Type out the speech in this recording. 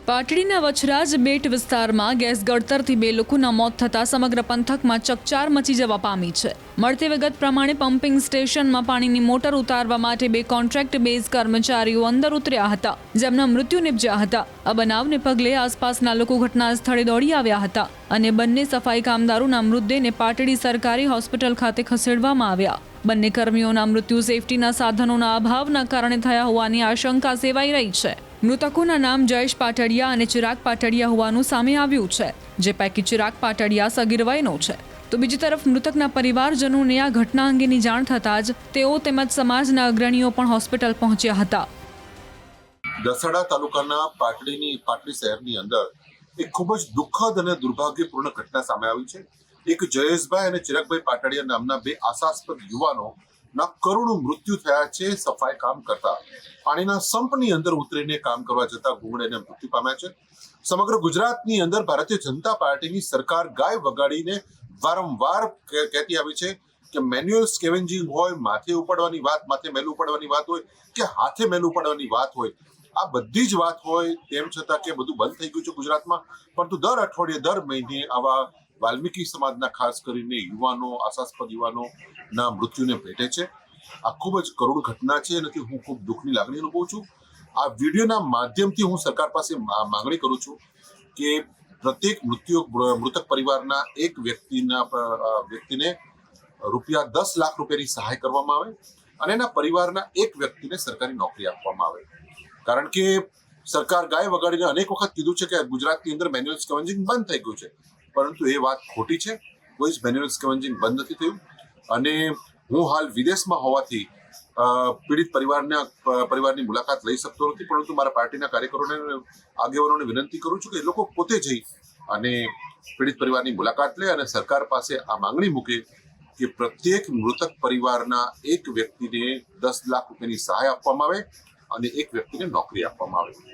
પાટડીના વછરાજ બેટ વિસ્તારમાં ગેસ ગળતરથી 2 લોકોના મોત થતાં સમગ્ર પંથકમાં ચકચાર મચી જવા પામી છે। મળતી વિગત પ્રમાણે પમ્પિંગ સ્ટેશનમાં પાણીની મોટર ઉતારવા માટે 2 કોન્ટ્રાક્ટ બેઝ કર્મચારીઓ અંદર ઉતર્યા હતા, જેમના મૃત્યુ નિપજ્યા હતા। આ બનાવને પગલે આસપાસના લોકો ઘટના સ્થળે દોડી આવ્યા હતા અને બંને સફાઈ કામદારોના મૃતદેહને પાટડી સરકારી હોસ્પિટલ ખાતે ખસેડવામાં આવ્યા। બંને કર્મીઓના મૃત્યુ સેફટીના સાધનોના અભાવના કારણે થયા હોવાની આશંકા સેવાઈ રહી છે। મૃતકોના નામ જયેશ પાટડિયા અને ચિરાગ પાટડિયા હોવાનું સામે આવ્યું છે, જે પૈકી ચિરાગ પાટડિયા સગીર વયનો છે। તો બીજી તરફ મૃતકના પરિવારજનોને આ ઘટના અંગેની જાણ થતાં જ તેઓ તેમજ સમાજના અગ્રણીઓ પણ હોસ્પિટલ પહોંચ્યા હતા। દસાડા તાલુકાના પાટડી શહેરની અંદર એક ખૂબ જ દુઃખદ અને દુર્ભાગ્યપૂર્ણ ઘટના સામે આવી છે। એક જયેશભાઈ અને ચિરાગભાઈ પાટડિયા નામના 2 આશાસ્પદ યુવાનો ના કરુણ મૃત્યુ થયા છે। સફાઈ કામ કરતા પાણીના સંપની અંદર ઉતરીને કામ કરવા જતા ગુંગળાઈને મૃત્યુ પામ્યા છે। સમગ્ર ગુજરાતની અંદર ભારતીય જનતા પાર્ટીની સરકાર ગાય વગાડીને વારંવાર કહેતી આવી છે કે મેન્યુઅલ સ્કેવેન્જિંગ હોય, માથે ઉપાડવાની વાત, માથે મેલું ઉપાડવાની વાત હોય કે હાથે મેલું ઉપાડવાની વાત હોય, આ બધી જ વાત હોય તેમ છતાં કે બધું બંધ થઈ ગયું છે ગુજરાતમાં। પરંતુ દર અઠવાડિયે, દર મહિને આવા વાલ્મીકી સમાજના ખાસ કરીને યુવાનો, આશાસ્પદ યુવાનોના મૃત્યુને ભેટે છે। આ ખૂબ જ કરુણ ઘટના છે અને હું ખૂબ દુઃખની લાગણી અનુભવું છું। આ વિડીયોના માધ્યમથી હું સરકાર પાસે માંગણી કરું છું કે પ્રત્યેક મૃતક પરિવારના એક વ્યક્તિને રૂપિયા 10 લાખ રૂપિયાની સહાય કરવામાં આવે અને એના પરિવારના એક વ્યક્તિને સરકારી નોકરી આપવામાં આવે। કારણ કે સરકાર ગાય વગાડીને અનેક વખત કીધું છે કે ગુજરાતની અંદર મેન્યુઅલ સ્કેવેન્જિંગ બંધ થઈ ગયું છે, પરંતુ એ વાત ખોટી છે। કોઈ જ મેન્યુઅલ સ્કેવેન્જિંગ બંધ નથી થયું અને હું હાલ વિદેશમાં હોવાથી પીડિત પરિવારની મુલાકાત લઈ શકતો નથી, પરંતુ મારા પાર્ટીના કાર્યકરોને, આગેવાનોને વિનંતી કરું છું કે એ લોકો પોતે જઈ અને પીડિત પરિવારની મુલાકાત લે અને સરકાર પાસે આ માંગણી મૂકે કે પ્રત્યેક મૃતક પરિવારના એક વ્યક્તિને 10 લાખ રૂપિયાની સહાય આપવામાં આવે અને એક વ્યક્તિને નોકરી આપવામાં આવે।